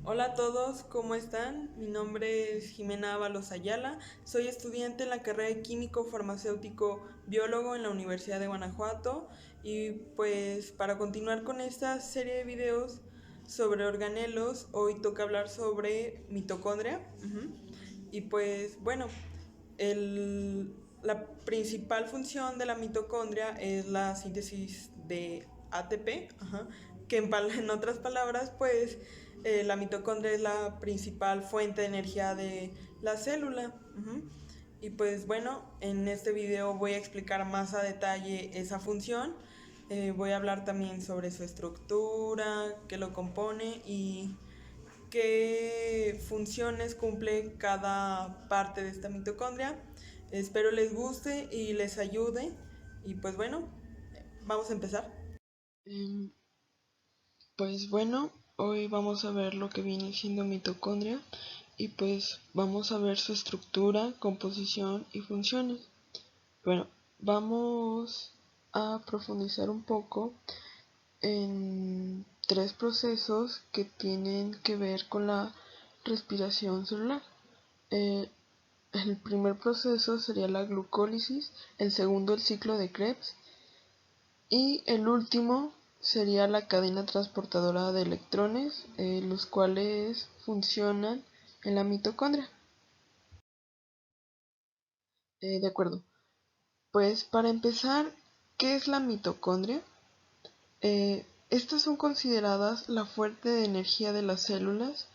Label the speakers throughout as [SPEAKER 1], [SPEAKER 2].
[SPEAKER 1] Hola a todos, ¿cómo están? Mi nombre es Jimena Ábalos Ayala, soy estudiante en la carrera de Químico Farmacéutico Biólogo en la Universidad de Guanajuato y pues para continuar con esta serie de videos sobre organelos, hoy toca hablar sobre mitocondria. Y pues bueno, la principal función de la mitocondria es la síntesis de ATP, que en otras palabras, pues la mitocondria es la principal fuente de energía de la célula. Y pues bueno, en este video voy a explicar más a detalle esa función. Voy a hablar también sobre su estructura, qué lo compone y qué funciones cumple cada parte de esta mitocondria. Espero les guste y les ayude. Y pues bueno, vamos a empezar. Em, Pues bueno, hoy vamos a ver lo que viene siendo mitocondria y pues vamos a ver su estructura, composición y funciones. Bueno, vamos a profundizar un poco en tres procesos que tienen que ver con la respiración celular. Eh, el primer proceso sería la glucólisis, el segundo el ciclo de Krebs y el último sería la cadena transportadora de electrones, los cuales funcionan en la mitocondria. De acuerdo. Pues para empezar, ¿qué es la mitocondria? Estas son consideradas la fuente de energía de las células.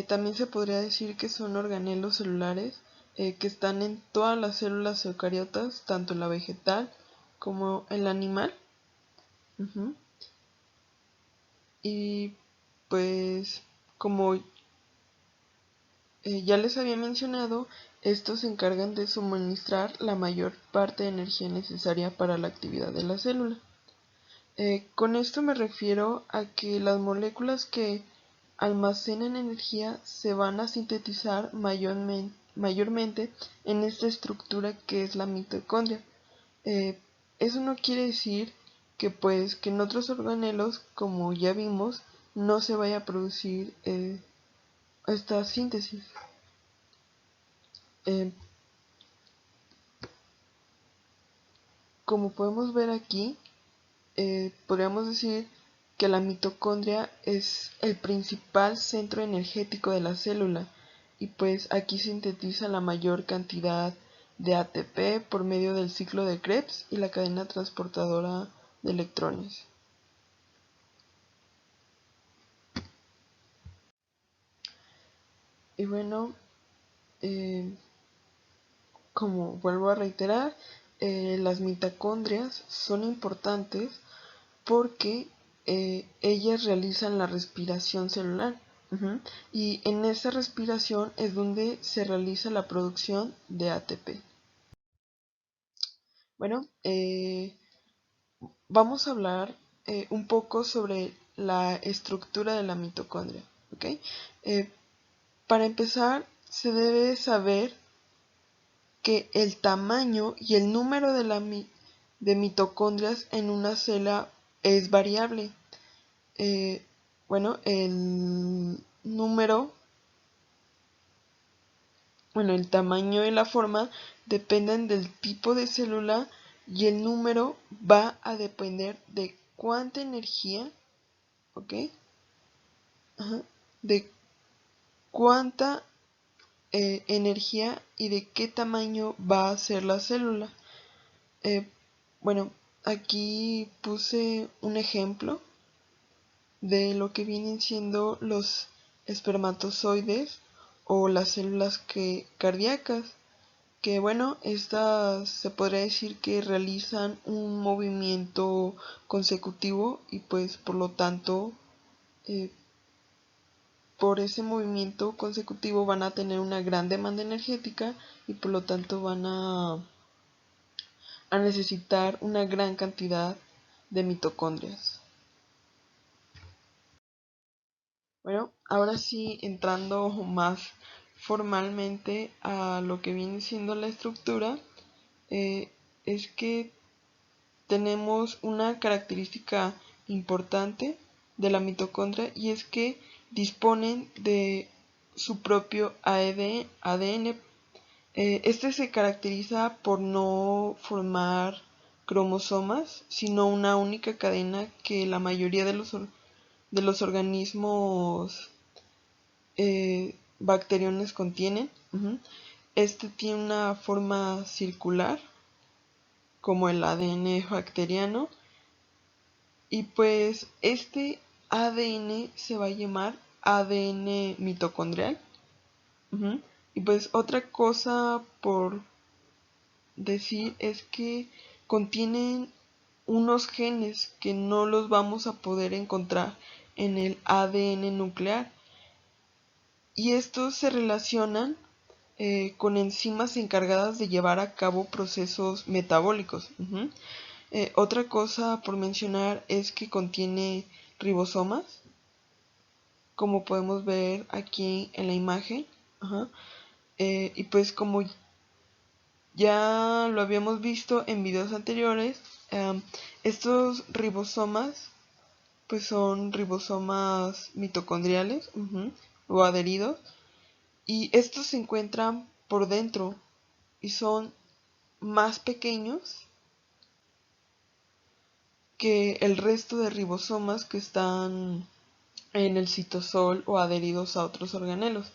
[SPEAKER 1] También se podría decir que son organelos celulares que están en todas las células eucariotas, tanto en la vegetal como en la animal. Ujú. Y pues como ya les había mencionado, estos se encargan de suministrar la mayor parte de energía necesaria para la actividad de la célula. Con esto me refiero a que las moléculas que almacenan energía se van a sintetizar mayormente en esta estructura que es la mitocondria. Eh, Eso no quiere decir que pues que en otros organelos, como ya vimos, no se vaya a producir esta síntesis. Eh, Como podemos ver aquí, podríamos decir que la mitocondria es el principal centro energético de la célula y pues aquí sintetiza la mayor cantidad de ATP por medio del ciclo de Krebs y la cadena transportadora de electrones. Y bueno, eh, como vuelvo a reiterar, las mitocondrias son importantes porque ellas realizan la respiración celular. Y en esa respiración es donde se realiza la producción de ATP. Bueno, vamos a hablar un poco sobre la estructura de la mitocondria. ¿Okay? Eh, para empezar, se debe saber que el tamaño y el número de mitocondrias en una célula es variable. Eh, bueno, el tamaño y la forma dependen del tipo de célula y el número va a depender de cuánta energía, ¿ok? Ajá, de cuánta energía y de qué tamaño va a ser la célula. Eh, bueno, aquí puse un ejemplo de lo que vienen siendo los espermatozoides o las células cardíacas, que bueno, estas se podría decir que realizan un movimiento consecutivo y pues por lo tanto eh, por ese movimiento consecutivo van a tener una gran demanda energética y por lo tanto van a necesitar una gran cantidad de mitocondrias. Bueno, ahora sí, entrando más formalmente a lo que viene siendo la estructura, eh, es que tenemos una característica importante de la mitocondria y es que disponen de su propio ADN. Este se caracteriza por no formar cromosomas, sino una única cadena que la mayoría de los organismos bacterianos contienen. Este tiene una forma circular, como el ADN bacteriano, y pues este ADN se va a llamar ADN mitocondrial. Y pues otra cosa por decir es que contienen unos genes que no los vamos a poder encontrar en el ADN nuclear, y estos se relacionan con enzimas encargadas de llevar a cabo procesos metabólicos. Otra cosa por mencionar es que contiene ribosomas, como podemos ver aquí en la imagen. Y pues como ya lo habíamos visto en videos anteriores, estos ribosomas pues son ribosomas mitocondriales, o adheridos, y estos se encuentran por dentro y son más pequeños que el resto de ribosomas que están en el citosol o adheridos a otros organelos.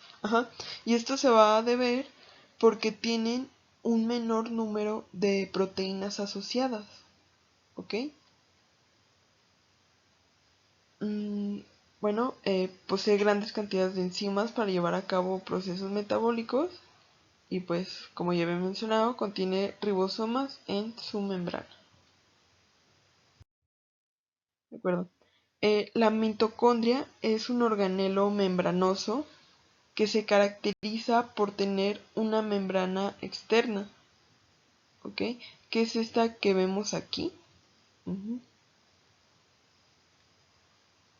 [SPEAKER 1] Y esto se va a deber porque tienen un menor número de proteínas asociadas. ¿Ok? Bueno, posee grandes cantidades de enzimas para llevar a cabo procesos metabólicos, y pues, como ya había mencionado, contiene ribosomas en su membrana. ¿De acuerdo? La mitocondria es un organelo membranoso que se caracteriza por tener una membrana externa, ¿ok? Que es esta que vemos aquí.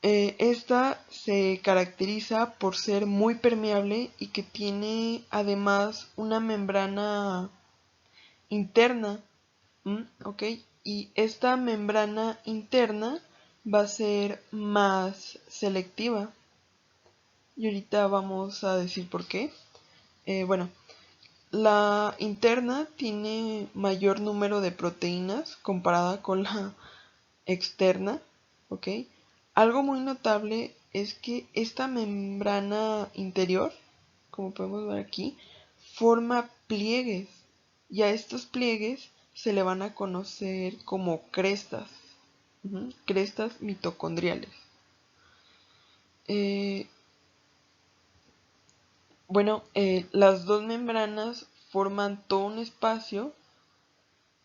[SPEAKER 1] Esta se caracteriza por ser muy permeable y que tiene además una membrana interna, ¿ok? Y esta membrana interna va a ser más selectiva. Y ahorita vamos a decir por qué. Bueno, la interna tiene mayor número de proteínas comparada con la externa, ¿ok? Algo muy notable es que esta membrana interior, como podemos ver aquí, forma pliegues, y a estos pliegues se le van a conocer como crestas, crestas mitocondriales. Las dos membranas forman todo un espacio,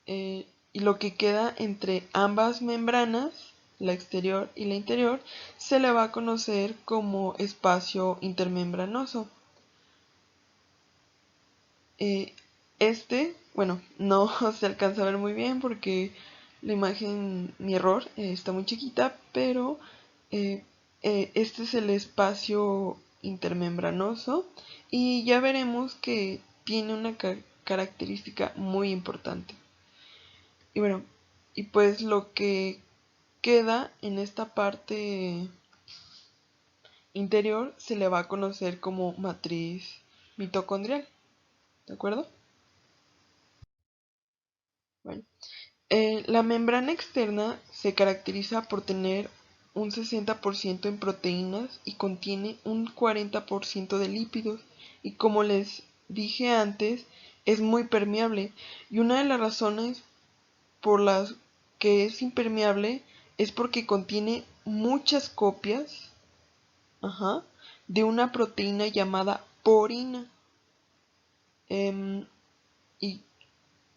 [SPEAKER 1] y lo que queda entre ambas membranas, la exterior y la interior, se le va a conocer como espacio intermembranoso. No se alcanza a ver muy bien porque la imagen, mi error, está muy chiquita, pero este es el espacio intermembranoso, y ya veremos que tiene una característica muy importante. Y bueno, y pues lo que queda en esta parte interior se le va a conocer como matriz mitocondrial. ¿De acuerdo? Bueno, la membrana externa se caracteriza por tener un 60% en proteínas y contiene un 40% de lípidos, y como les dije antes, es muy permeable, y una de las razones por las que es impermeable es porque contiene muchas copias de una proteína llamada porina. Y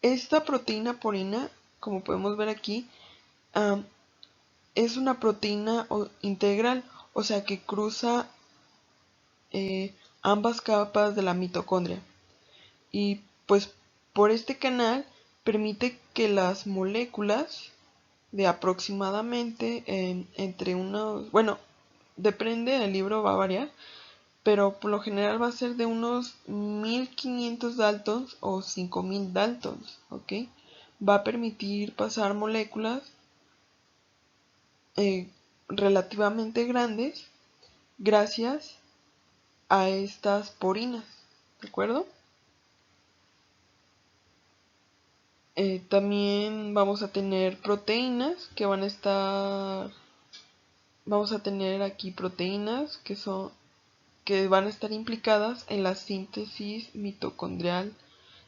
[SPEAKER 1] esta proteína porina, como podemos ver aquí, es una proteína integral, o sea que cruza ambas capas de la mitocondria, y pues por este canal permite que las moléculas de aproximadamente entre unos, bueno, depende del libro, va a variar, pero por lo general va a ser de unos 1500 daltons o 5000 daltons, ¿ok? Va a permitir pasar moléculas relativamente grandes gracias a estas porinas, ¿de acuerdo? También vamos a tener proteínas que van a estar, vamos a tener aquí proteínas que van a estar implicadas en la síntesis mitocondrial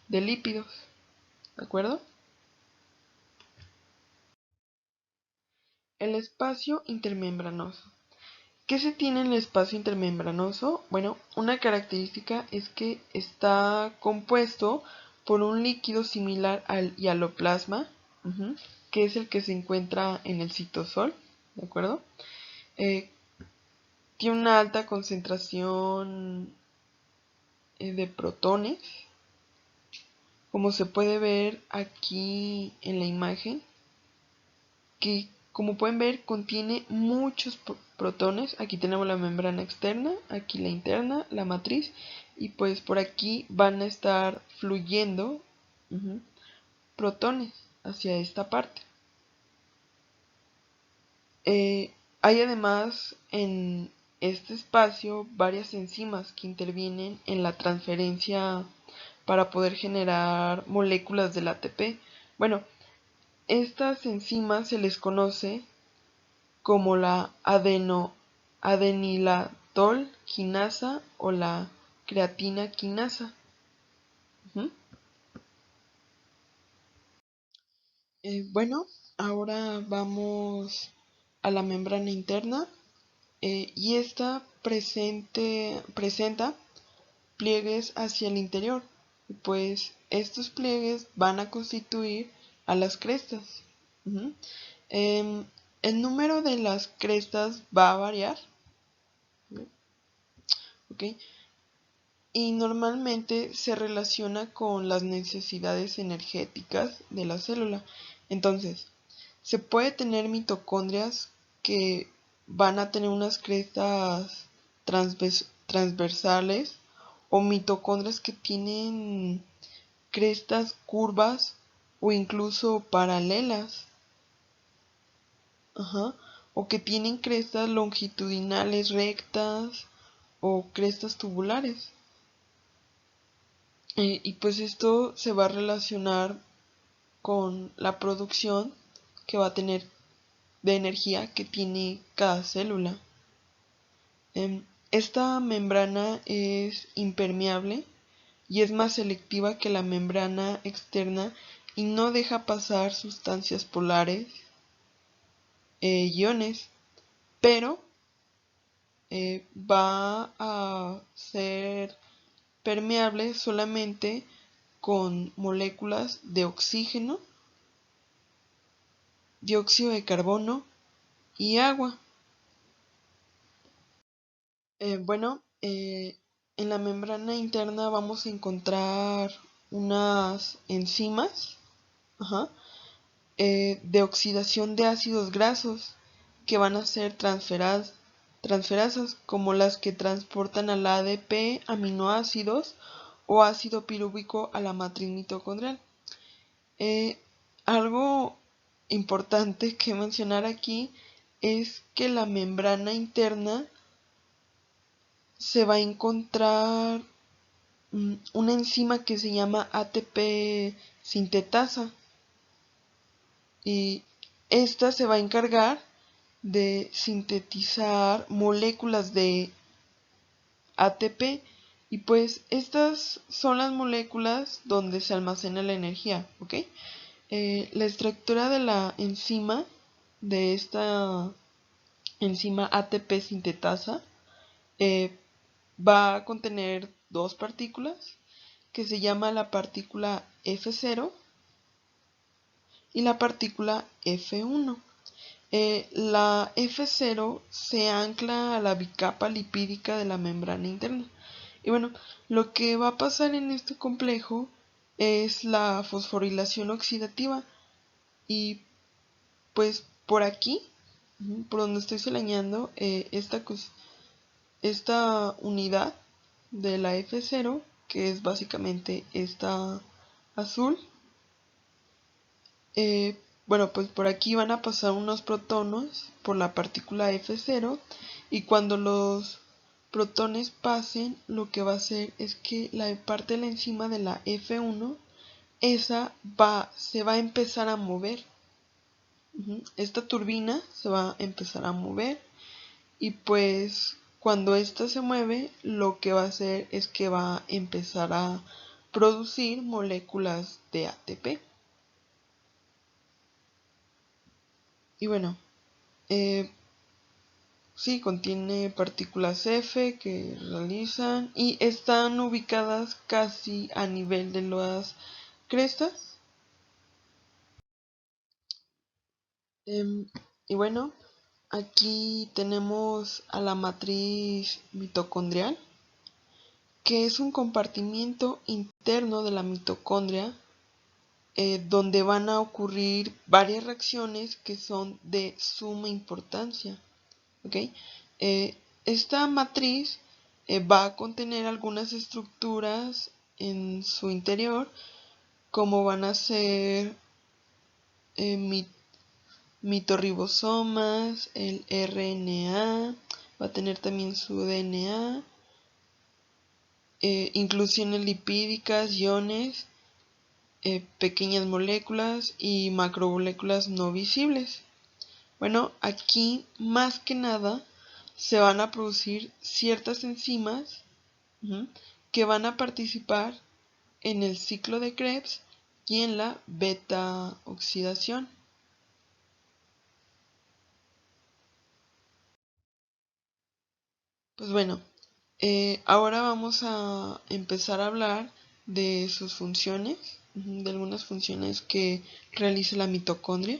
[SPEAKER 1] de lípidos, ¿de acuerdo? El espacio intermembranoso. ¿Qué se tiene en el espacio intermembranoso? Bueno, una característica es que está compuesto por un líquido similar al hialoplasma, que es el que se encuentra en el citosol, ¿de acuerdo? Eh, Tiene una alta concentración de protones, como se puede ver aquí en la imagen, que como pueden ver contiene muchos protones. Aquí tenemos la membrana externa, aquí la interna, la matriz, y pues por aquí van a estar fluyendo protones hacia esta parte. Hay además en este espacio varias enzimas que intervienen en la transferencia para poder generar moléculas del ATP. Bueno, estas enzimas se les conoce como la adenilatol quinasa o la creatina quinasa. Bueno, ahora vamos a la membrana interna y esta presenta pliegues hacia el interior, pues estos pliegues van a constituir a las crestas. Em, el número de las crestas va a variar, ¿ok? Y normalmente se relaciona con las necesidades energéticas de la célula. Entonces, se puede tener mitocondrias que van a tener unas crestas transversales o mitocondrias que tienen crestas curvas o incluso paralelas. Ajá. O que tienen crestas longitudinales rectas o crestas tubulares. Y pues esto se va a relacionar con la producción que va a tener de energía que tiene cada célula. Esta membrana es impermeable y es más selectiva que la membrana externa y no deja pasar sustancias polares, iones, pero va a ser permeable solamente con moléculas de oxígeno, dióxido de carbono y agua. En la membrana interna vamos a encontrar unas enzimas de oxidación de ácidos grasos que van a ser transferasas, como las que transportan al ADP aminoácidos o ácido pirúvico a la matriz mitocondrial. Algo importante que mencionar aquí es que la membrana interna se va a encontrar una enzima que se llama ATP sintetasa y esta se va a encargar de sintetizar moléculas de ATP y pues estas son las moléculas donde se almacena la energía, ¿ok? La estructura de la enzima, de esta enzima ATP sintetasa, va a contener dos partículas que se llama la partícula F0 y la partícula F1. La F0 se ancla a la bicapa lipídica de la membrana interna. Y bueno, lo que va a pasar en este complejo es la fosforilación oxidativa. Y pues por aquí, por donde estoy señalando, esta unidad de la F0, que es básicamente esta azul, bueno, pues por aquí van a pasar unos protones por la partícula F0 y cuando los protones pasen, lo que va a hacer es que la parte de la enzima de la F1, se va a empezar a mover. Esta turbina se va a empezar a mover y pues cuando esta se mueve, lo que va a hacer es que va a empezar a producir moléculas de ATP. Y bueno, sí, contiene partículas F que realizan y están ubicadas casi a nivel de las crestas. Y bueno, aquí tenemos a la matriz mitocondrial, que es un compartimiento interno de la mitocondria donde van a ocurrir varias reacciones que son de suma importancia. ¿Okay? Esta matriz va a contener algunas estructuras en su interior, como van a ser mitorribosomas, el RNA, va a tener también su DNA, inclusiones lipídicas, iones, pequeñas moléculas y macromoléculas no visibles. Bueno, aquí más que nada se van a producir ciertas enzimas que van a participar en el ciclo de Krebs y en la beta oxidación. Pues bueno, ahora vamos a empezar a hablar de sus funciones, de algunas funciones que realiza la mitocondria.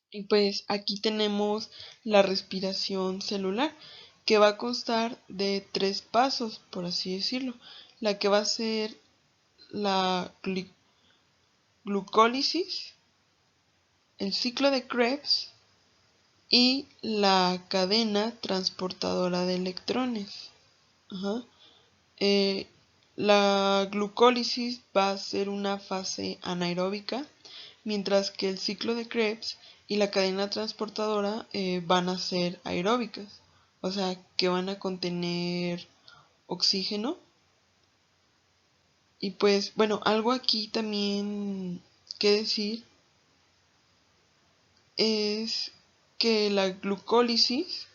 [SPEAKER 1] Y pues aquí tenemos la respiración celular, que va a constar de 3 pasos, por así decirlo. La que va a ser la glucólisis, el ciclo de Krebs y la cadena transportadora de electrones. Ajá. La glucólisis va a ser una fase anaeróbica, mientras que el ciclo de Krebs y la cadena transportadora van a ser aeróbicas, o sea que van a contener oxígeno. Y pues bueno, algo aquí también que decir es que la glucólisis,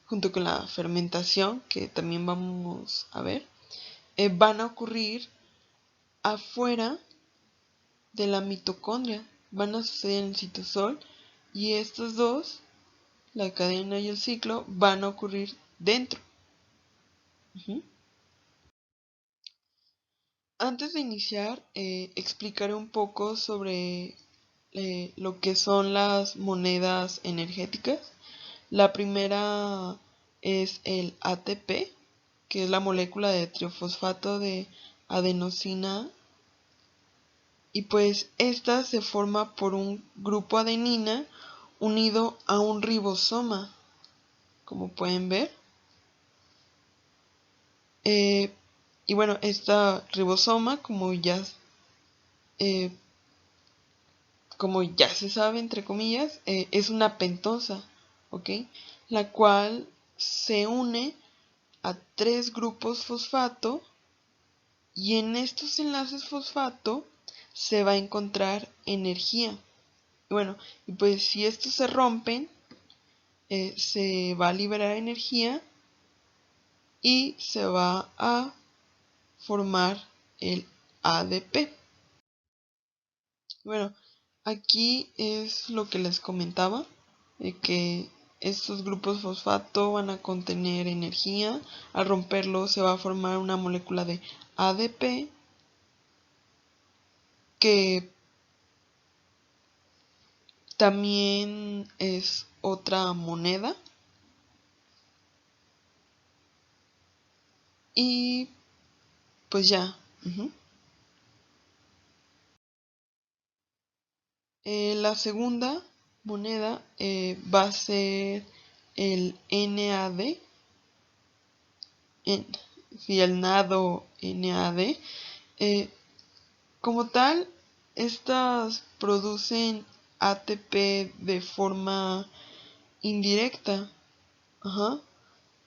[SPEAKER 1] junto con la fermentación, que también vamos a ver, van a ocurrir afuera de la mitocondria, van a suceder en el citosol y estos dos, la cadena y el ciclo, van a ocurrir dentro. Antes de iniciar, explicaré un poco sobre lo que son las monedas energéticas. La primera es el ATP, que es la molécula de triofosfato de adenosina. Y pues esta se forma por un grupo adenina unido a un ribosoma, como pueden ver. Y bueno, esta ribosoma, eh, como ya se sabe, entre comillas, es una pentosa, ¿ok? La cual se une a 3 grupos fosfato y en estos enlaces fosfato se va a encontrar energía. Y bueno, y pues si estos se rompen, se va a liberar energía y se va a formar el ADP. Bueno, aquí es lo que les comentaba, que estos grupos fosfato van a contener energía. Al romperlo se va a formar una molécula de ADP que también es otra moneda. Y pues ya. La segunda moneda va a ser el NAD, si el NAD o NAD. Como tal, estas producen ATP de forma indirecta. Ajá.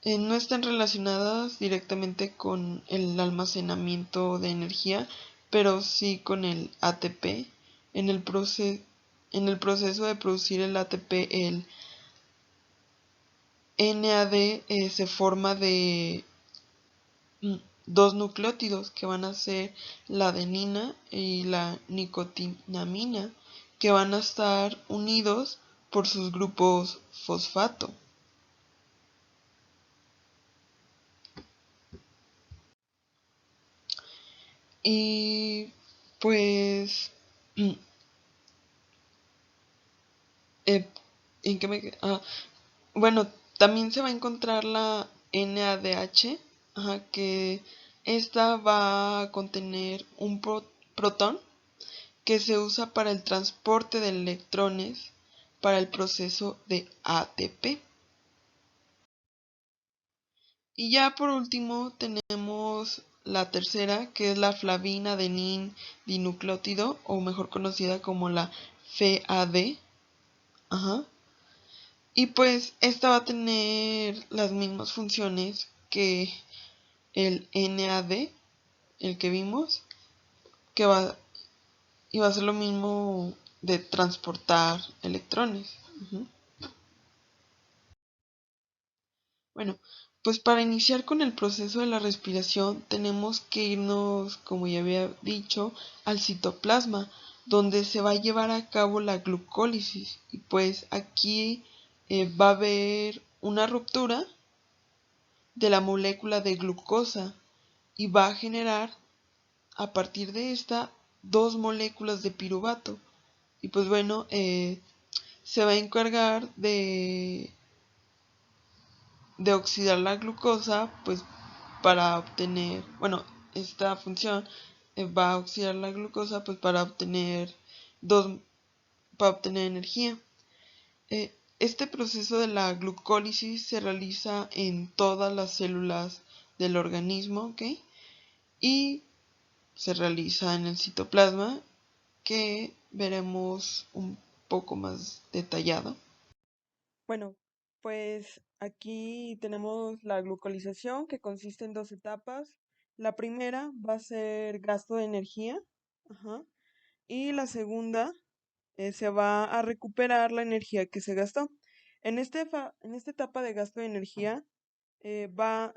[SPEAKER 1] No están relacionadas directamente con el almacenamiento de energía, pero sí con el ATP. En el, en el proceso de producir el ATP, el NAD se forma de dos nucleótidos que van a ser la adenina y la nicotinamina, que van a estar unidos por sus grupos fosfato. Y pues, ¿en qué me bueno, también se va a encontrar la NADH, ajá, que esta va a contener un protón que se usa para el transporte de electrones para el proceso de ATP. Y ya por último tenemos la tercera, que es la flavina adenin dinucleótido, o mejor conocida como la FAD. Ajá. Y pues esta va a tener las mismas funciones que el NAD, el que vimos, que va, y va a ser lo mismo de transportar electrones. Ujú. Bueno, pues para iniciar con el proceso de la respiración tenemos que irnos, como ya había dicho, al citoplasma, donde se va a llevar a cabo la glucólisis. Y pues aquí va a haber una ruptura de la molécula de glucosa y va a generar a partir de esta dos moléculas de piruvato. Y pues bueno, se va a encargar de oxidar la glucosa, pues para obtener, bueno, esta función va a oxidar la glucosa, pues dos, para obtener energía. Este proceso de la glucólisis se realiza en todas las células del organismo, ¿ok? Y se realiza en el citoplasma, que veremos un poco más detallado. Bueno, pues aquí tenemos la glucolización, que consiste en dos etapas. La primera va a ser gasto de energía, ajá, y la segunda se va a recuperar la energía que se gastó. En esta etapa de gasto de energía eh, va,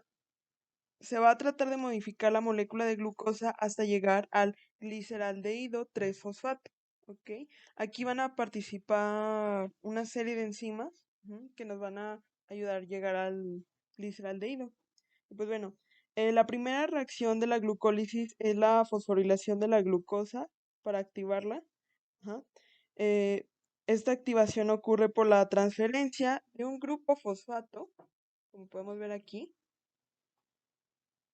[SPEAKER 1] se va a tratar de modificar la molécula de glucosa hasta llegar al gliceraldehído 3-fosfato. ¿Ok? Aquí van a participar una serie de enzimas, que nos van a ayudar a llegar al gliceraldehído. Y pues bueno, la primera reacción de la glucólisis es la fosforilación de la glucosa para activarla. Ajá. Eh, Esta activación ocurre por la transferencia de un grupo fosfato, como podemos ver aquí,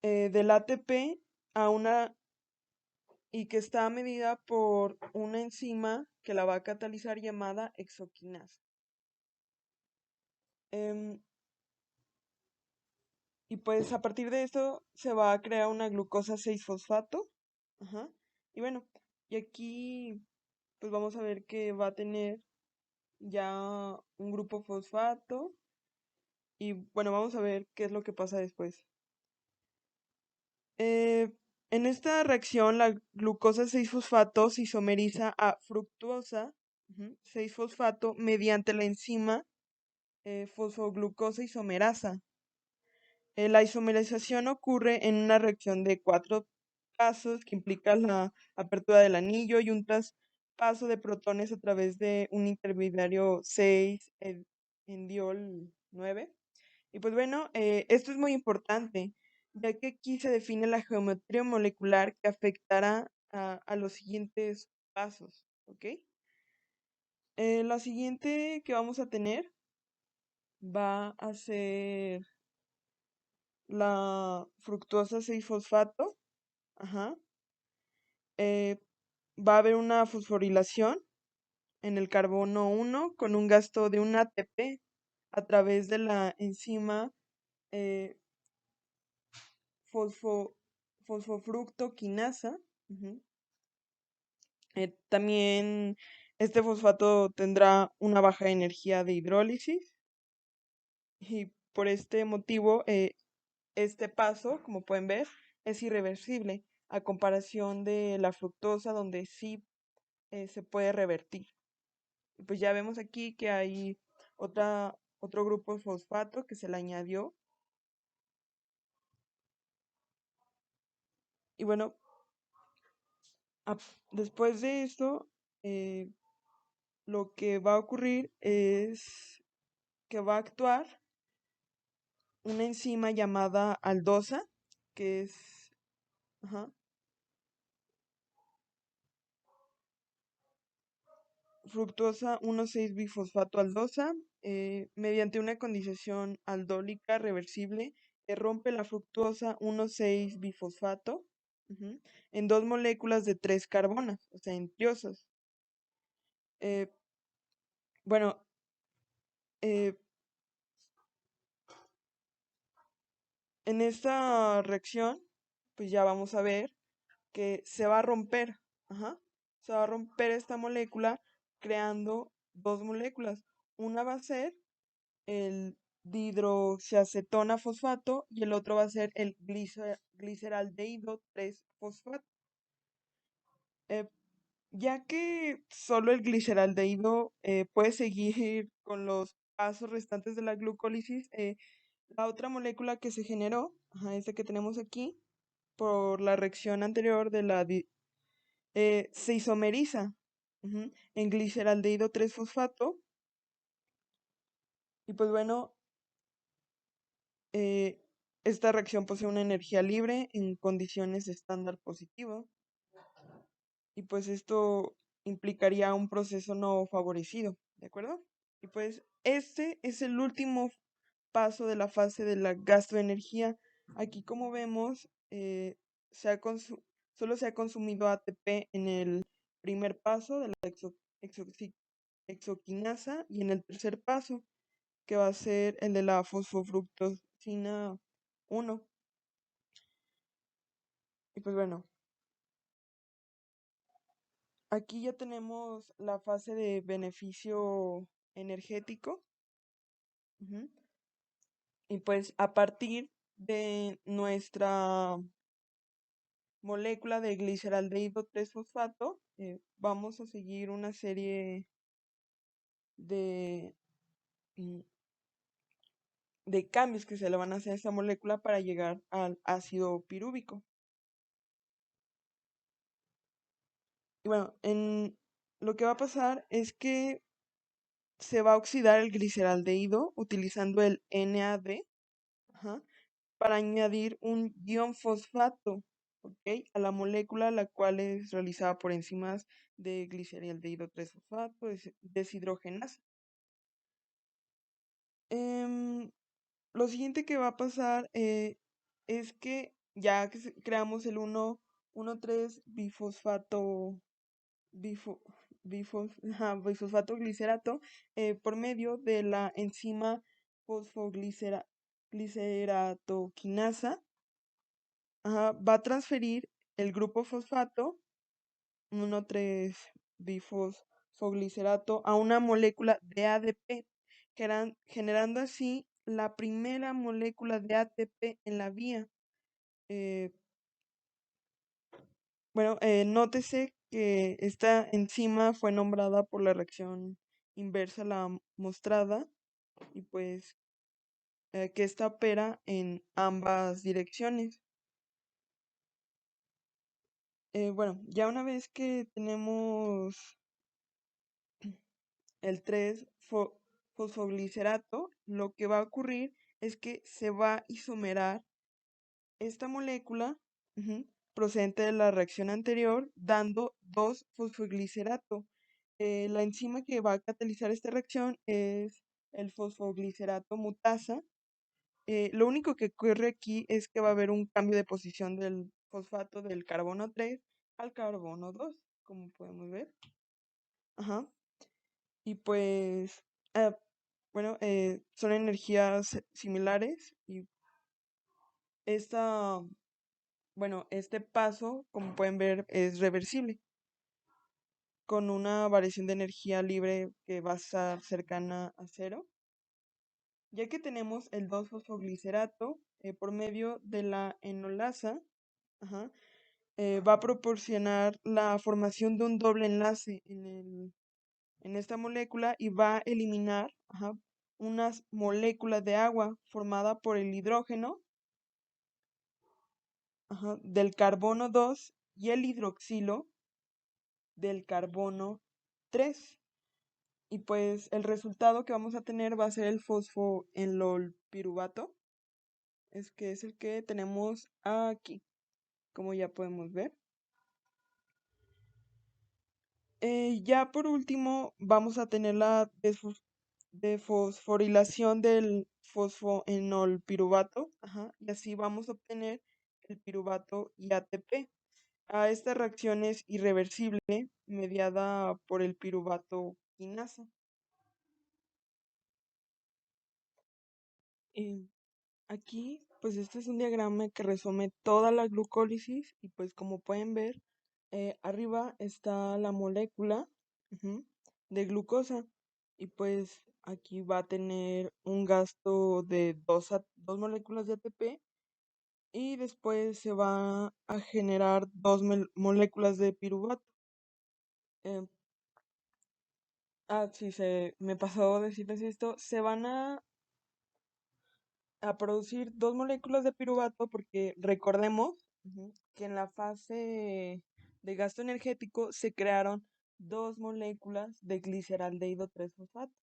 [SPEAKER 1] del ATP a una, y que está medida por una enzima que la va a catalizar llamada exoquinasa. Em, y pues a partir de esto se va a crear una glucosa 6-fosfato. Ajá. Y bueno, y aquí pues vamos a ver que va a tener ya un grupo fosfato. Y bueno, vamos a ver qué es lo que pasa después. Eh, en esta reacción, la glucosa 6-fosfato se isomeriza a fructuosa 6-fosfato mediante la enzima fosfoglucosa isomerasa. La isomerización ocurre en una reacción de cuatro pasos que implica la apertura del anillo y un traspaso de protones a través de un intermediario 6 endiol 9. Y pues bueno, esto es muy importante, ya que aquí se define la geometría molecular que afectará a los siguientes pasos, ¿ok? La siguiente que vamos a tener va a ser la fructosa 6-fosfato, ajá. eh, Va a haber una fosforilación en el carbono 1 con un gasto de un ATP a través de la enzima eh, fosfo, fosfofructoquinasa. Ujú. También este fosfato tendrá una baja energía de hidrólisis y por este motivo este paso, como pueden ver, es irreversible a comparación de la fructosa donde sí se puede revertir. Y pues ya vemos aquí que hay otro grupo de fosfato que se le añadió. Y bueno, después de esto, eh, lo que va a ocurrir es que va a actuar una enzima llamada aldosa, que es ajá, fructosa 1,6-bifosfato aldosa, mediante una condensación aldólica reversible que rompe la fructosa 1,6-bifosfato en dos moléculas de tres carbonas, o sea, en triosas. Eh, bueno, eh, en esta reacción, pues ya vamos a ver que se va a romper, ajá, se va a romper esta molécula creando dos moléculas. Una va a ser el dihidroxiacetona fosfato y el otro va a ser el gliceraldehído 3-fosfato. Eh, ya que solo el gliceraldehído puede seguir con los pasos restantes de la glucólisis, la otra molécula que se generó, ajá, esta que tenemos aquí, por la reacción anterior de se isomeriza en gliceraldehído 3-fosfato. Y pues bueno, eh, esta reacción posee una energía libre en condiciones estándar positivo. Y pues esto implicaría un proceso no favorecido, ¿de acuerdo? Y pues este es el último paso de la fase de la gastroenergía. Aquí como vemos, se ha solo se ha consumido ATP en el primer paso de la exoxi- exoquinasa y en el tercer paso, que va a ser el de la fosfofructosina 1. Y pues bueno, aquí ya tenemos la fase de beneficio energético. Ujú. Y pues a partir de nuestra molécula de gliceraldehído 3-fosfato, vamos a seguir una serie de, mm, de cambios que se le van a hacer a esta molécula para llegar al ácido pirúvico. Y bueno, lo que va a pasar es que se va a oxidar el gliceraldehído utilizando el NAD, ajá, para añadir un ion fosfato, ¿ok? A la molécula, la cual es realizada por enzimas de gliceraldehído 3-fosfato, deshidrogenasa. Em, lo siguiente que va a pasar es que ya que creamos el 1,3 bifo- bifosfato glicerato por medio de la enzima fosfogliceratoquinasa, va a transferir el grupo fosfato 1,3-bifosfoglicerato a una molécula de ADP, generando así la primera molécula de ATP en la vía. Eh, bueno, nótese que esta enzima fue nombrada por la reacción inversa a la mostrada y pues que esta opera en ambas direcciones. Bueno, ya una vez que tenemos el 3-fosfoglicerato, lo que va a ocurrir es que se va a isomerar esta molécula procedente de la reacción anterior, dando 2-fosfoglicerato. La enzima que va a catalizar esta reacción es el fosfoglicerato mutasa. Lo único que ocurre aquí es que va a haber un cambio de posición del fosfato del carbono 3 al carbono 2, como podemos ver. Ajá. Y pues, ah, bueno, son energías similares y esta, bueno, este paso, como pueden ver, es reversible. con una variación de energía libre que va a estar cercana a cero, ya que tenemos el 2-fosfoglicerato por medio de la enolasa, ajá, va a proporcionar la formación de un doble enlace en esta molécula y va a eliminar, ajá, unas moléculas de agua formada por el hidrógeno, ajá, del carbono 2 y el hidroxilo del carbono 3. Y pues el resultado que vamos a tener va a ser el fosfoenolpiruvato, es que es el que tenemos aquí, como ya podemos ver. Ya por último vamos a tener la desfosforilación del fosfoenolpiruvato, ajá, y así vamos a obtener el piruvato y ATP. Esta reacción es irreversible, mediada por el piruvato quinasa. Eh, Aquí, pues este es un diagrama que resume toda la glucólisis y pues como pueden ver, arriba está la molécula, ujú, de glucosa y pues aquí va a tener un gasto de dos moléculas de ATP y después se va a generar dos moléculas de piruvato. Eh, sí, me pasó decirles esto, se van a producir dos moléculas de piruvato porque recordemos, ujú, que en la fase de gasto energético se crearon dos moléculas de gliceraldehído 3-fosfato.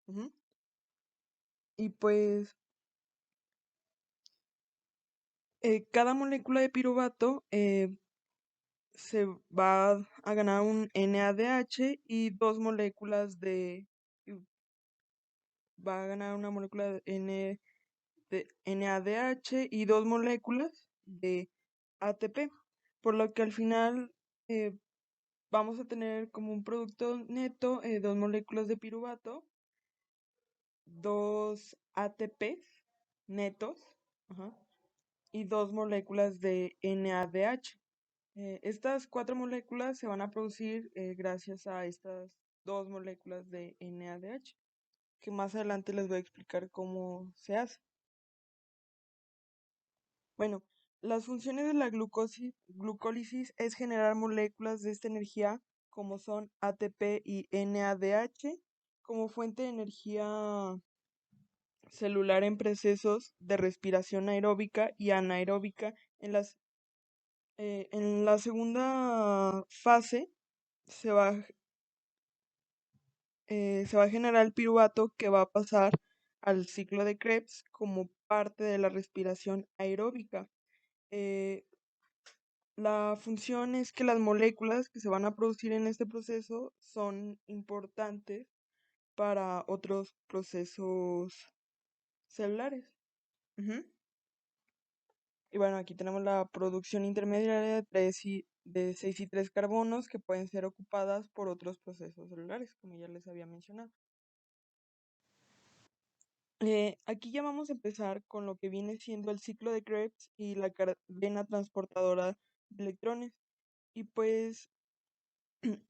[SPEAKER 1] Ujú. Y pues cada molécula de piruvato se va a ganar un NADH y dos moléculas y va a ganar una molécula de NADH y dos moléculas de ATP, por lo que al final eh, vamos a tener como un producto neto dos moléculas de piruvato, dos ATPs netos, ajá, y dos moléculas de NADH. Estas cuatro moléculas se van a producir gracias a estas dos moléculas de NADH, que más adelante les voy a explicar cómo se hace. Bueno, las funciones de la glucólisis es generar moléculas de esta energía como son ATP y NADH como fuente de energía celular en procesos de respiración aeróbica y anaeróbica. En la segunda fase se va, se va a generar el piruvato que va a pasar al ciclo de Krebs como parte de la respiración aeróbica. Eh, La función es que las moléculas que se van a producir en este proceso son importantes para otros procesos celulares. Ujú. Y bueno, aquí tenemos la producción intermediaria de 6 y 3 carbonos que pueden ser ocupadas por otros procesos celulares, como ya les había mencionado. Aquí ya vamos a empezar con lo que viene siendo el ciclo de Krebs y la cadena transportadora de electrones. Y pues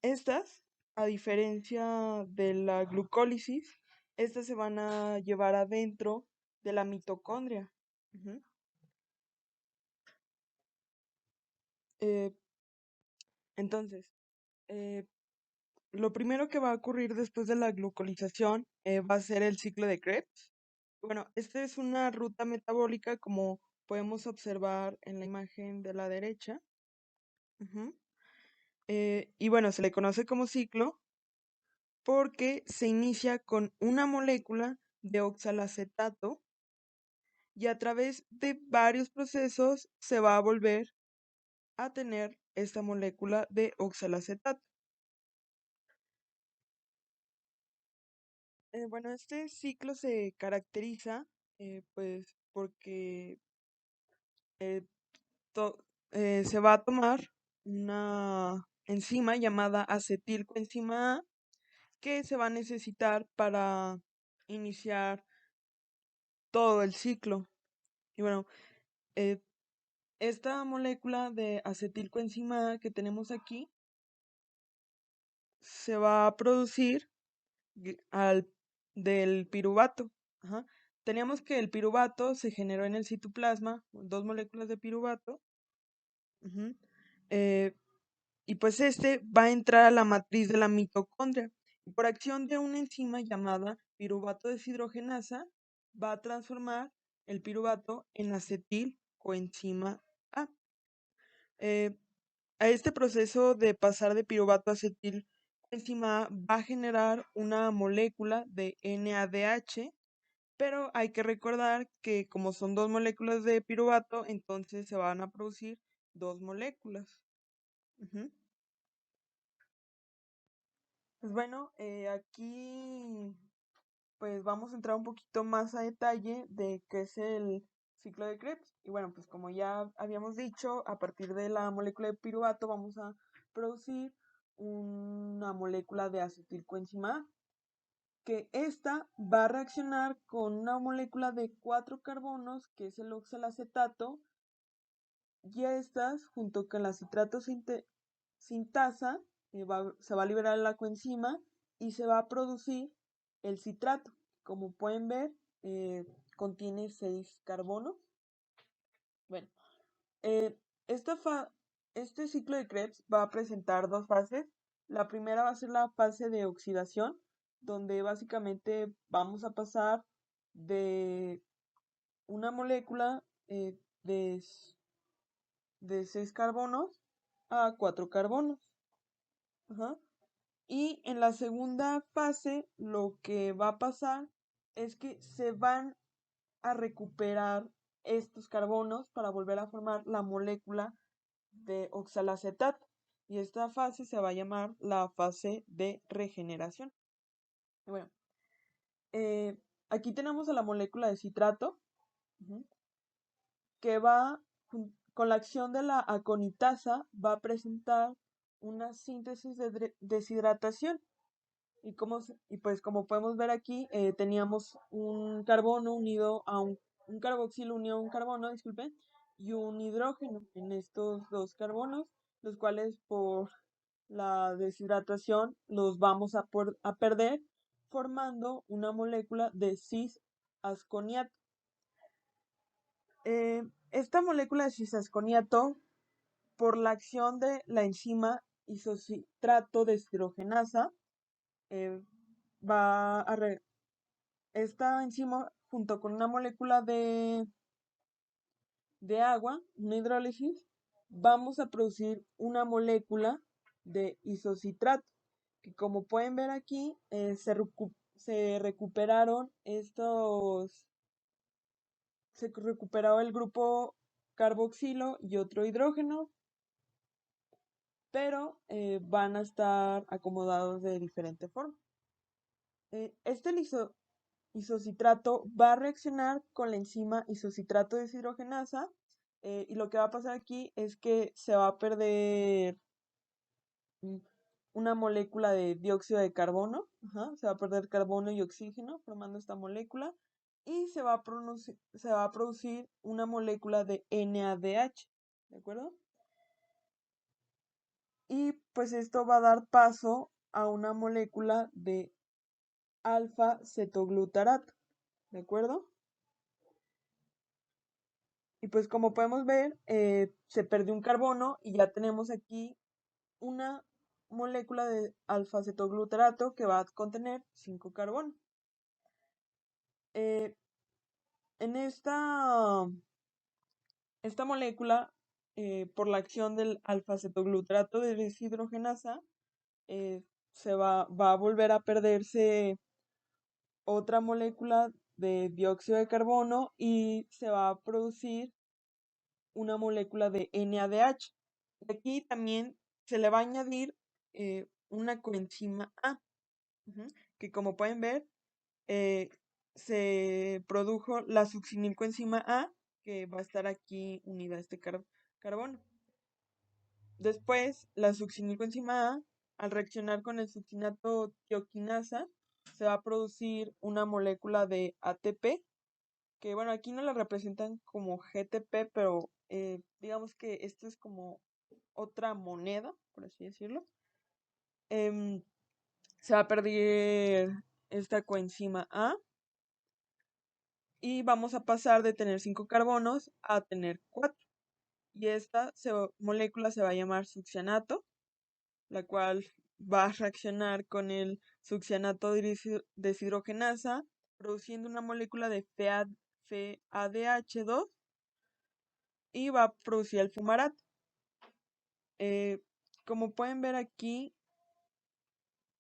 [SPEAKER 1] estas, a diferencia de la glucólisis, estas se van a llevar adentro de la mitocondria. Ujú. Eh, entonces, eh, lo primero que va a ocurrir después de la glucolización va a ser el ciclo de Krebs. Bueno, esta es una ruta metabólica como podemos observar en la imagen de la derecha. Ujú. Y bueno, se le conoce como ciclo porque se inicia con una molécula de oxalacetato y a través de varios procesos se va a volver a tener esta molécula de oxalacetato. Bueno, este ciclo se caracteriza pues porque eh, to- se va a tomar una enzima llamada acetilcoenzima A que se va a necesitar para iniciar todo el ciclo. Y bueno, eh, esta molécula de acetilcoenzima A que tenemos aquí se va a producir del piruvato. Ajá. Teníamos que el piruvato se generó en el citoplasma, dos moléculas de piruvato. Ujú. eh, y pues este va a entrar a la matriz de la mitocondria. Y por acción de una enzima llamada piruvato deshidrogenasa, va a transformar el piruvato en acetil coenzima A. Eh, a este proceso de pasar de piruvato a acetil coenzima A va a generar una molécula de NADH, pero hay que recordar que como son dos moléculas de piruvato, entonces se van a producir dos moléculas. Ujú. Pues bueno, aquí pues vamos a entrar un poquito más a detalle de qué es el ciclo de Krebs. Y bueno, pues como ya habíamos dicho, a partir de la molécula de piruvato vamos a producir una molécula de acetilcoenzima A, que esta va a reaccionar con una molécula de cuatro carbonos, que es el oxalacetato, y estas, junto con la citrato sintasa, se va a liberar la coenzima y se va a producir el citrato. Como pueden ver, eh, contiene 6 carbonos. Bueno, eh, esta este ciclo de Krebs va a presentar dos fases. La primera va a ser la fase de oxidación, donde básicamente vamos a pasar de una molécula de, de 6 carbonos a 4 carbonos. Ajá. Y en la segunda fase lo que va a pasar es que se van a recuperar estos carbonos para volver a formar la molécula de oxalacetato. Y esta fase se va a llamar la fase de regeneración. Y bueno, eh, aquí tenemos a la molécula de citrato, ujú, que va con la acción de la aconitasa, va a presentar una síntesis de deshidratación. Y pues como podemos ver aquí, teníamos un carbono unido a un carboxilo unido a un carbono, disculpen, y un hidrógeno en estos dos carbonos, los cuales por la deshidratación los vamos a perder, formando una molécula de cis-asconiato. Esta molécula de cis-asconiato, por la acción de la enzima isocitrato deshidrogenasa, eh, va a esta enzima junto con una molécula de agua, una hidrólisis, vamos a producir una molécula de isocitrato, que como pueden ver aquí, se recuperaron se recuperó el grupo carboxilo y otro hidrógeno, pero van a estar acomodados de diferente forma. Este isocitrato va a reaccionar con la enzima isocitrato deshidrogenasa, y lo que va a pasar aquí es que se va a perder mm, una molécula de dióxido de carbono, ajá, se va a perder carbono y oxígeno formando esta molécula y se va a producir una molécula de NADH, ¿de acuerdo? Y pues esto va a dar paso a una molécula de alfa cetoglutarato, ¿de acuerdo? Y pues como podemos ver, se perdió un carbono y ya tenemos aquí una molécula de alfa-cetoglutarato que va a contener 5 carbonos. Eh, en esta molécula, por la acción del alfa-cetoglutarato de deshidrogenasa, va a volver a perderse otra molécula de dióxido de carbono y se va a producir una molécula de NADH. Aquí también se le va a añadir una coenzima A, ujú, que como pueden ver, eh, se produjo la succinilcoenzima A, que va a estar aquí unida a este carbono. Después, la succinilcoenzima A, al reaccionar con el succinato tioquinasa, se va a producir una molécula de ATP, que bueno, aquí no la representan como GTP, pero digamos que esto es como otra moneda, por así decirlo. se va a perder esta coenzima A y vamos a pasar de tener 5 carbonos a tener 4. Y esta molécula se va a llamar succianato, la cual va a reaccionar con el succianato deshidrogenasa, produciendo una molécula de FADH2 y va a producir el fumarato. Como pueden ver aquí,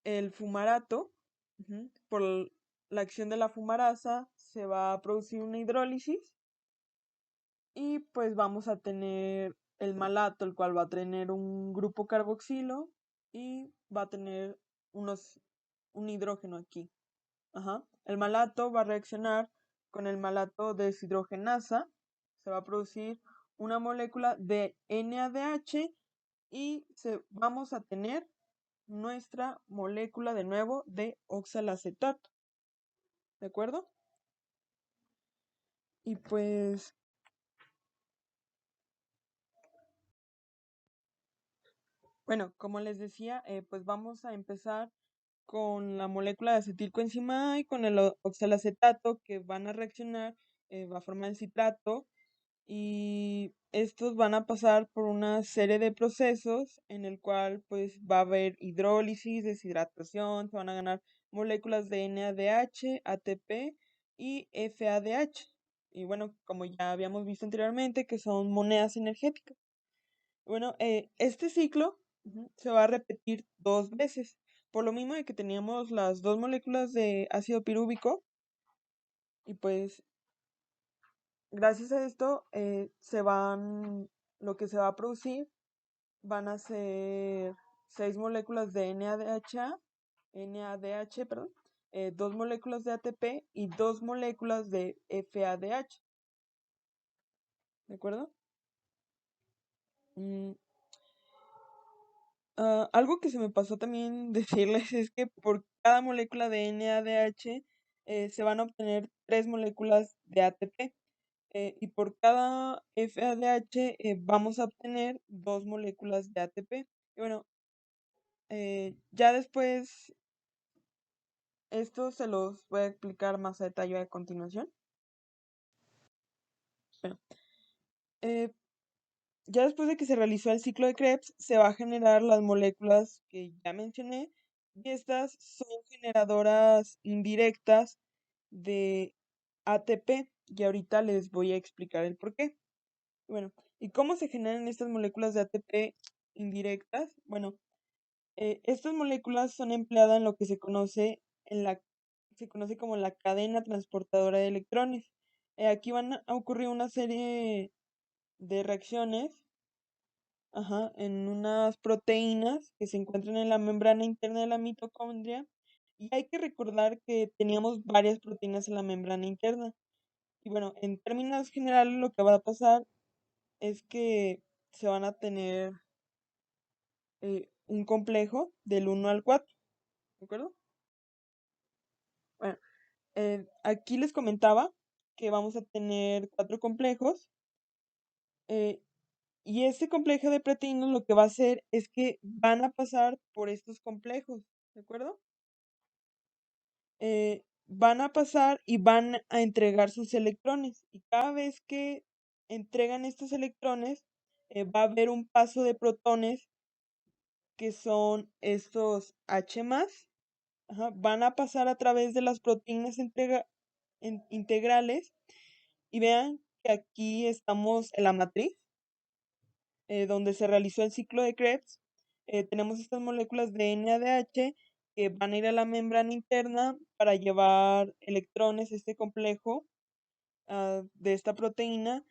[SPEAKER 1] el fumarato, por la acción de la fumarasa, se va a producir una hidrólisis y pues vamos a tener el malato, el cual va a tener un grupo carboxilo y va a tener un hidrógeno aquí. El malato va a reaccionar con el malato deshidrogenasa, se va a producir una molécula de NADH y vamos a tener nuestra molécula de nuevo de oxalacetato. ¿De acuerdo? Y pues, bueno, como les decía, pues vamos a empezar con la molécula de acetilcoenzima A y con el oxalacetato que van a reaccionar, va a formar el citrato y estos van a pasar por una serie de procesos en el cual pues va a haber hidrólisis, deshidratación, se van a ganar moléculas de NADH, ATP y FADH. Y bueno, como ya habíamos visto anteriormente, que son monedas energéticas. Bueno, este ciclo se va a repetir 2 veces. Por lo mismo de que teníamos las 2 moléculas de ácido pirúvico y pues gracias a esto lo que se va a producir van a ser 6 moléculas de NADH, perdón, 2 moléculas de ATP y 2 moléculas de FADH. ¿De acuerdo? Mm, algo que se me pasó también decirles es que por cada molécula de NADH se van a obtener 3 moléculas de ATP. Y por cada FADH vamos a obtener 2 moléculas de ATP. Y bueno, ya después esto se los voy a explicar más a detalle a continuación. Bueno, eh, ya después de que se realizó el ciclo de Krebs, se va a generar las moléculas que ya mencioné y estas son generadoras indirectas de ATP y ahorita les voy a explicar el por qué. Bueno, ¿y cómo se generan estas moléculas de ATP indirectas? Bueno, estas moléculas son empleadas en lo que se conoce como la cadena transportadora de electrones. Aquí van a ocurrir una serie de reacciones, en unas proteínas que se encuentran en la membrana interna de la mitocondria. Y hay que recordar que teníamos varias proteínas en la membrana interna. Y bueno, en términos generales lo que va a pasar es que se van a tener un complejo del 1 al 4, ¿de acuerdo? Bueno, aquí les comentaba que vamos a tener 4 complejos eh, y este complejo de proteínas lo que va a hacer es que van a pasar por estos complejos, ¿de acuerdo? Van a pasar y van a entregar sus electrones y cada vez que entregan estos electrones va a haber un paso de protones que son estos H+, van a pasar a través de las proteínas integrales y vean que aquí estamos en la matriz donde se realizó el ciclo de Krebs. Tenemos estas moléculas de NADH que van a ir a la membrana interna para llevar electrones, este complejo de esta proteína.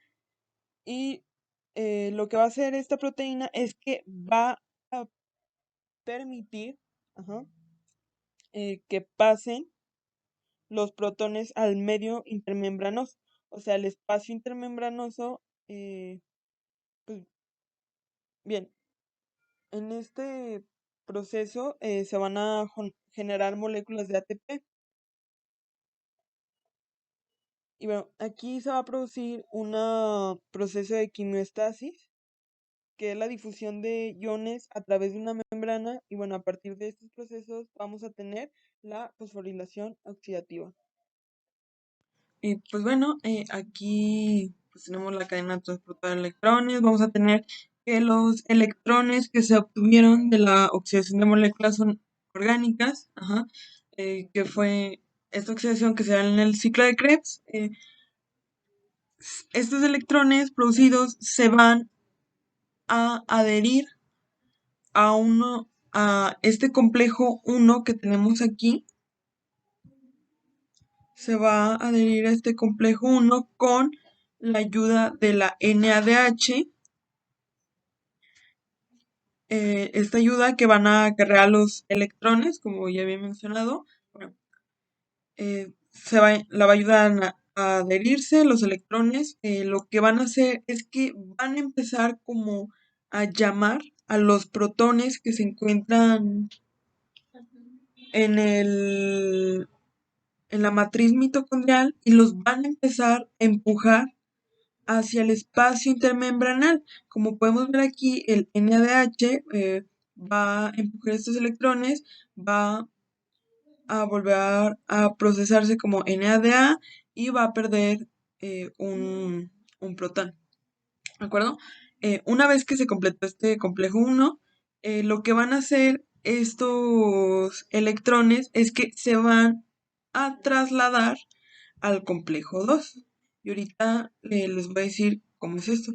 [SPEAKER 1] Y lo que va a hacer esta proteína es que va a permitir que pasen los protones al medio intermembranoso. O sea, el espacio intermembranoso, pues bien, en este proceso se van a generar moléculas de ATP. Y bueno, aquí se va a producir un proceso de quimioestasis que es la difusión de iones a través de una membrana y bueno, a partir de estos procesos vamos a tener la fosforilación oxidativa. Pues bueno, aquí pues tenemos la cadena transportada de electrones. Vamos a tener que los electrones que se obtuvieron de la oxidación de moléculas son orgánicas, ajá, que fue esta oxidación que se da en el ciclo de Krebs. Estos electrones producidos se van a adherir a este complejo 1 que tenemos aquí. Se va a adherir a este complejo 1 con la ayuda de la NADH. Esta ayuda que van a cargar los electrones, como ya había mencionado. Bueno, la va a ayudar a adherirse los electrones. Lo que van a hacer es que van a empezar como a llamar a los protones que se encuentran en en la matriz mitocondrial y los van a empezar a empujar hacia el espacio intermembranal. Como podemos ver aquí, el NADH va a empujar estos electrones, va a volver a procesarse como NADA y va a perder un protón. ¿De acuerdo? Una vez que se completó este complejo 1, lo que van a hacer estos electrones es que se van a trasladar al complejo 2. Y ahorita les voy a decir cómo es esto.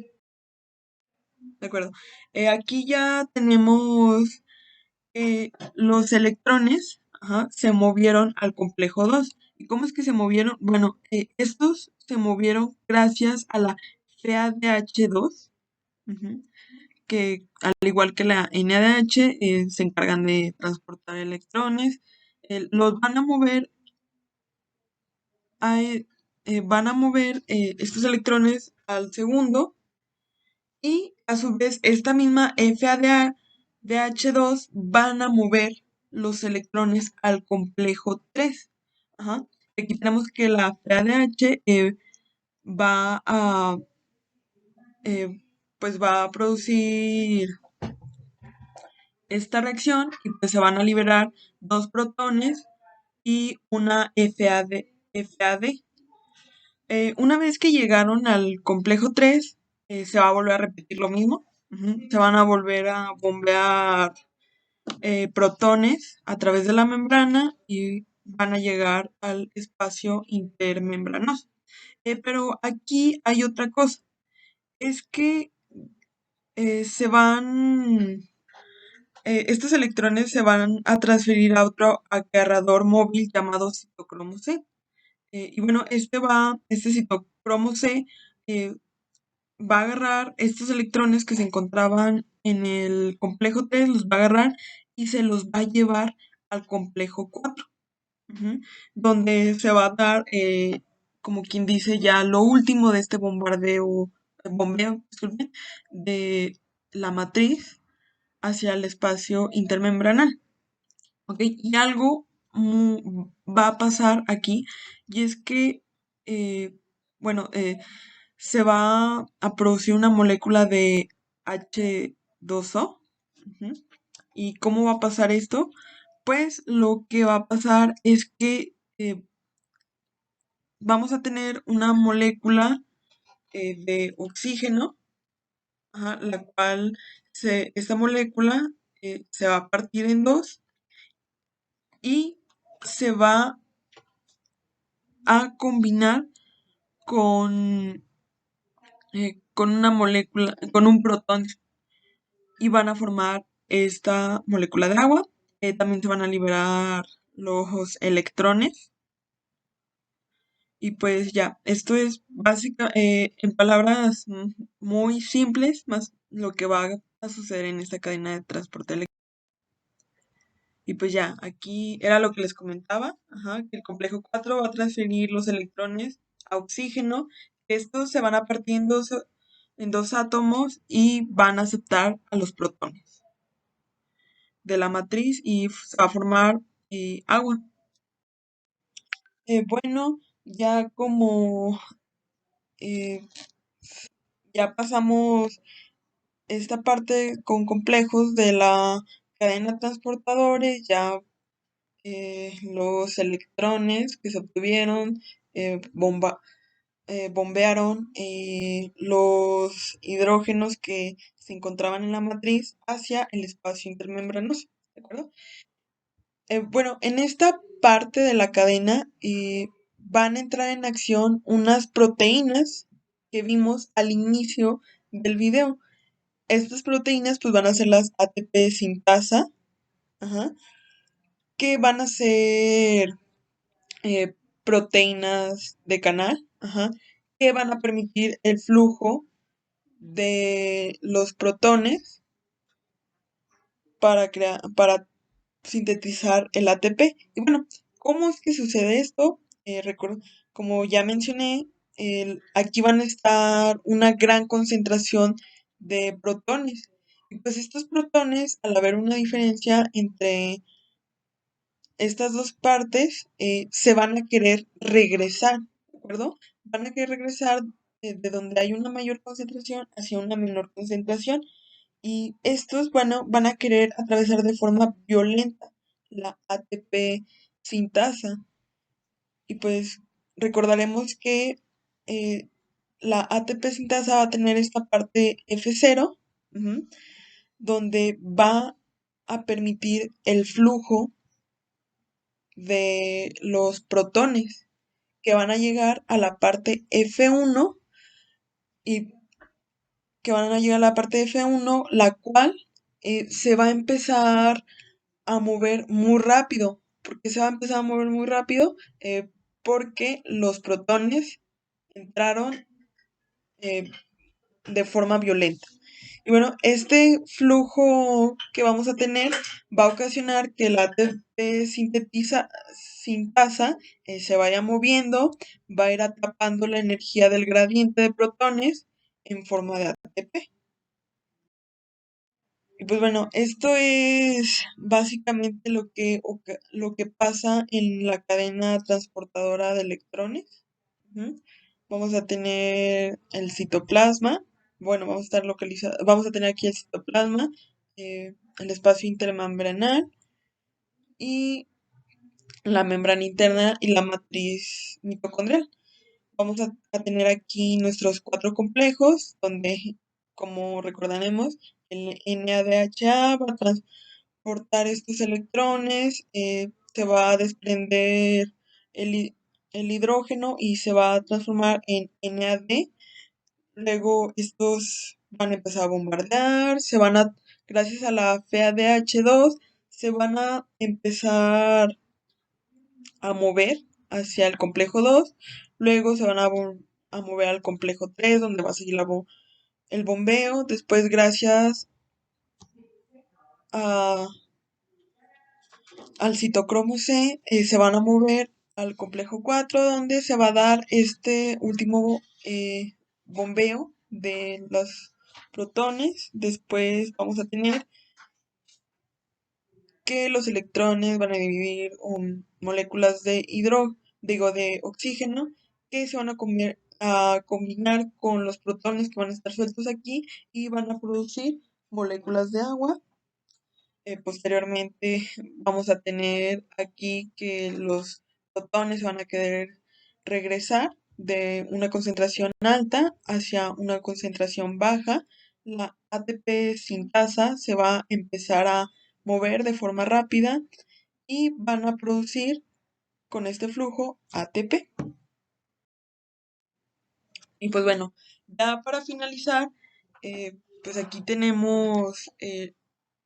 [SPEAKER 1] De acuerdo. Aquí ya tenemos los electrones, ajá, se movieron al complejo 2. ¿Y cómo es que se movieron? Bueno, estos se movieron gracias a la FADH2, ujú, que al igual que la NADH se encargan de transportar electrones. Los van a mover, estos electrones al segundo y a su vez esta misma FADH2 van a mover los electrones al complejo 3. Ajá. Aquí tenemos que la FADH va a pues va a producir esta reacción y pues se van a liberar dos protones y una FAD. Una vez que llegaron al complejo 3, se va a volver a repetir lo mismo. Ujú. Se van a volver a bombear protones a través de la membrana y van a llegar al espacio intermembranoso. Pero aquí hay otra cosa, es que estos electrones se van a transferir a otro agarrador móvil llamado citocromo C. Y bueno, este citocromo C eh, va a agarrar estos electrones que se encontraban en el complejo 3, los va a agarrar y se los va a llevar al complejo 4, ujú, donde se va a dar, como quien dice, ya lo último de este bombeo, disculpen, de la matriz hacia el espacio intermembranal. ¿Ok? Y algo va a pasar aquí, y es que, eh, bueno, se va a producir una molécula de H2O. Ujú. ¿Y cómo va a pasar esto? Pues lo que va a pasar es que vamos a tener una molécula de oxígeno, ajá, la cual esta molécula se va a partir en dos y se va a combinar con, con una molécula, con un protón y van a formar esta molécula de agua. También se van a liberar los electrones. Y pues ya, esto es en palabras muy simples, más lo que va a suceder en esta cadena de transporte eléctrico. Y pues ya, aquí era lo que les comentaba, ajá, que el complejo 4 va a transferir los electrones a oxígeno. Estos se van a partir en dos átomos y van a aceptar a los protones de la matriz y se va a formar agua. Bueno, ya como ya pasamos esta parte con complejos de la cadena transportadores, ya los electrones que se obtuvieron, bombearon los hidrógenos que se encontraban en la matriz hacia el espacio intermembranoso, ¿de acuerdo? Bueno, en esta parte de la cadena van a entrar en acción unas proteínas que vimos al inicio del video. Estas proteínas pues van a ser las ATP sintasa, ajá, que van a ser eh, proteínas de canal, ajá, que van a permitir el flujo de los protones para sintetizar el ATP. Y bueno, ¿cómo es que sucede esto? Como ya mencioné, aquí van a estar una gran concentración de protones. Y pues estos protones, al haber una diferencia entre estas dos partes, se van a querer regresar, ¿de acuerdo? Van a querer regresar de donde hay una mayor concentración hacia una menor concentración. Y estos, bueno, van a querer atravesar de forma violenta la ATP sintasa. Y pues recordaremos que eh, la ATP sintasa va a tener esta parte F0, ujú, donde va a permitir el flujo de los protones que van a llegar a la parte F1 y que van a llegar a la parte F1, la cual se va a empezar a mover muy rápido. ¿Por qué se va a empezar a mover muy rápido? Porque los protones entraron eh, de forma violenta. Y bueno, este flujo que vamos a tener va a ocasionar que la ATP sintasa se vaya moviendo, va a ir atrapando la energía del gradiente de protones en forma de ATP. Y pues bueno, esto es básicamente lo que pasa en la cadena transportadora de electrones. Ujú. Vamos a tener el citoplasma. Bueno, vamos a estar localizado, vamos a tener aquí el citoplasma, el espacio intermembranal y la membrana interna y la matriz mitocondrial. Vamos a tener aquí nuestros cuatro complejos, donde, como recordaremos, el NADHA va a transportar estos electrones, se va a desprender el hidrógeno y se va a transformar en NAD. Luego estos van a empezar a bombardear, gracias a la FADH2, se van a empezar a mover hacia el complejo 2. Luego se van a mover al complejo 3, donde va a seguir el bombeo. Después, gracias a al citocromo C, se van a mover al complejo 4, donde se va a dar este último bombeo de los protones. Después vamos a tener que los electrones van a dividir moléculas de oxígeno que se van a combinar con los protones que van a estar sueltos aquí y van a producir moléculas de agua. Posteriormente vamos a tener aquí que los protones van a querer regresar de una concentración alta hacia una concentración baja. La ATP sintasa se va a empezar a mover de forma rápida y van a producir con este flujo ATP. Y pues bueno, ya para finalizar, pues aquí tenemos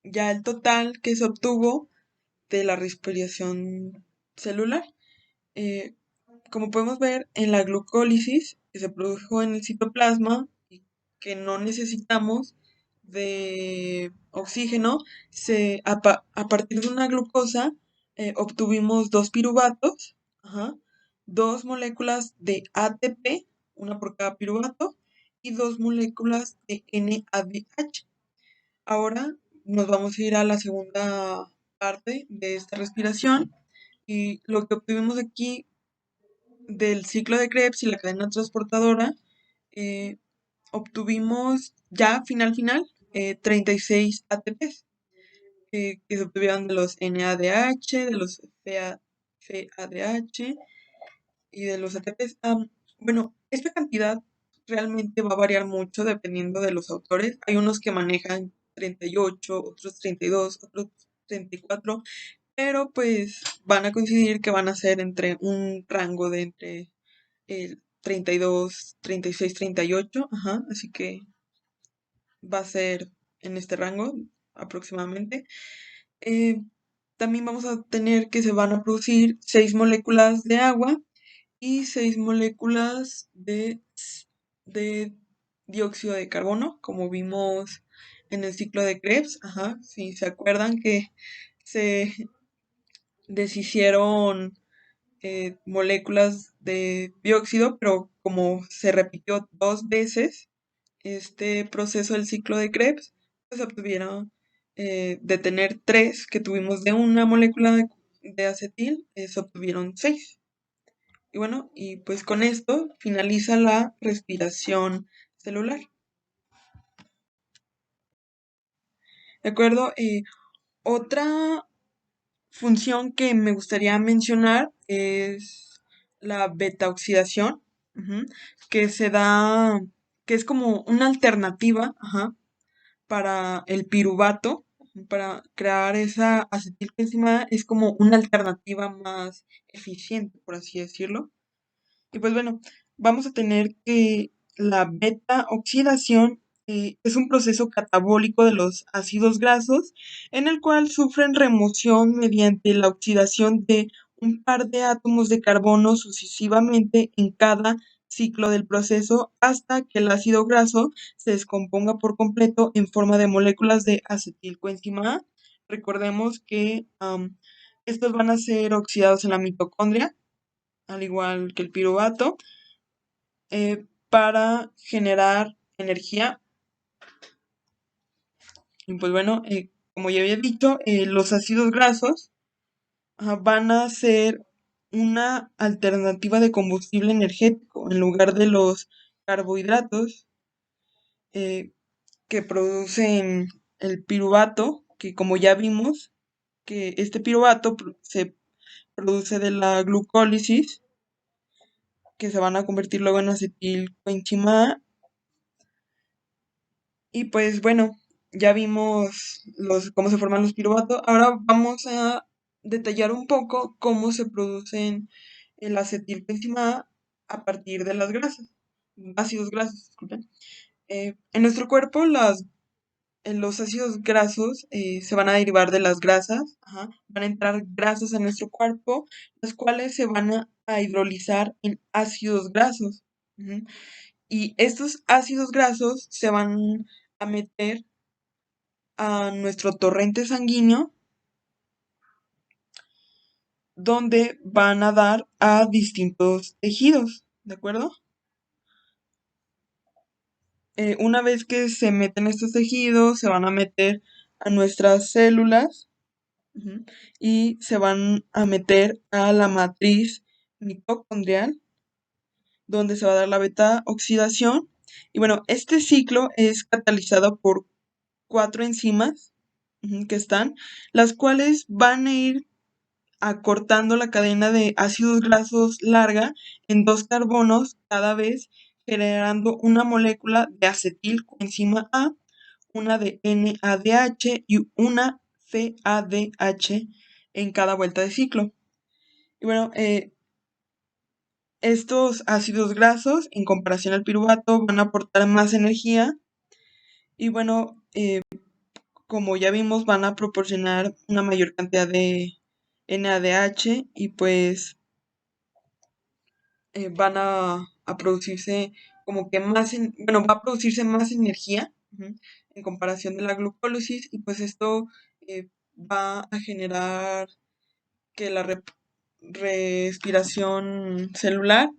[SPEAKER 1] ya el total que se obtuvo de la respiración celular. Eh, Como podemos ver en la glucólisis que se produjo en el citoplasma y que no necesitamos de oxígeno, a partir de una glucosa obtuvimos dos piruvatos, ajá, dos moléculas de ATP, una por cada piruvato, y dos moléculas de NADH. Ahora nos vamos a ir a la segunda parte de esta respiración y lo que obtuvimos aquí del ciclo de Krebs y la cadena transportadora, eh, obtuvimos ya final final. 36 ATPs que se obtuvieron de los NADH, de los FADH y de los ATPs. Bueno, esta cantidad realmente va a variar mucho dependiendo de los autores. Hay unos que manejan 38, otros 32, otros 34, pero pues van a coincidir que van a ser entre un rango de entre el 32, 36, 38, ajá, así que va a ser en este rango aproximadamente. Eh, También vamos a tener que se van a producir 6 moléculas de agua y 6 moléculas de dióxido de carbono, como vimos en el ciclo de Krebs. Ajá, si se acuerdan que se deshicieron moléculas de dióxido, pero como se repitió 2 veces este proceso del ciclo de Krebs, pues se obtuvieron de tener 3 que tuvimos de una molécula de acetil, se obtuvieron 6. Y bueno, y pues con esto finaliza la respiración celular. ¿De acuerdo? Otra función que me gustaría mencionar es la beta oxidación, ujú, que se da, que es como una alternativa, ajá, para el piruvato, para crear esa acetilcoenzima, es como una alternativa más eficiente, por así decirlo. Y pues bueno, vamos a tener que la beta oxidación es un proceso catabólico de los ácidos grasos en el cual sufren remoción mediante la oxidación de un par de átomos de carbono sucesivamente en cada ciclo del proceso hasta que el ácido graso se descomponga por completo en forma de moléculas de acetilcoenzima A. Recordemos que estos van a ser oxidados en la mitocondria, al igual que el piruvato, para generar energía. Y pues bueno, como ya había dicho, los ácidos grasos van a ser una alternativa de combustible energético en lugar de los carbohidratos eh, que producen el piruvato, que como ya vimos, que este piruvato se produce de la glucólisis, que se van a convertir luego en acetilcoenzima A. Y pues bueno, ya vimos cómo se forman los piruvatos. Ahora vamos a detallar un poco cómo se producen el acetilcoenzima a partir de las grasas, ácidos grasos, disculpen. En nuestro cuerpo los ácidos grasos se van a derivar de las grasas, ajá, van a entrar grasas en nuestro cuerpo, las cuales se van a hidrolizar en ácidos grasos. Ujú. Y estos ácidos grasos se van a meter a nuestro torrente sanguíneo, donde van a dar a distintos tejidos, ¿de acuerdo? Una vez que se meten estos tejidos, se van a meter a nuestras células, ujú, y se van a meter a la matriz mitocondrial, donde se va a dar la beta oxidación. Y bueno, este ciclo es catalizado por 4 enzimas, ujú, que están, las cuales van a ir acortando la cadena de ácidos grasos larga en 2 carbonos cada vez, generando una molécula de acetilcoenzima A, una de NADH y una FADH en cada vuelta de ciclo. Y bueno, estos ácidos grasos, en comparación al piruvato, van a aportar más energía y bueno, como ya vimos, van a proporcionar una mayor cantidad de NADH y pues van a producirse como que más, bueno, va a producirse más energía, ujú, en comparación de la glucólisis y pues esto va a generar que la respiración celular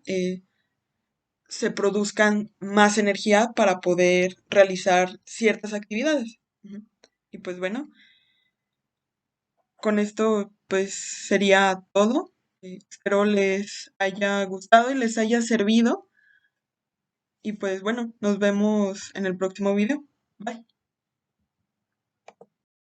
[SPEAKER 1] se produzcan más energía para poder realizar ciertas actividades. Ujú. Y pues bueno, con esto pues sería todo. Espero les haya gustado y les haya servido. Y pues bueno, nos vemos en el próximo video. Bye.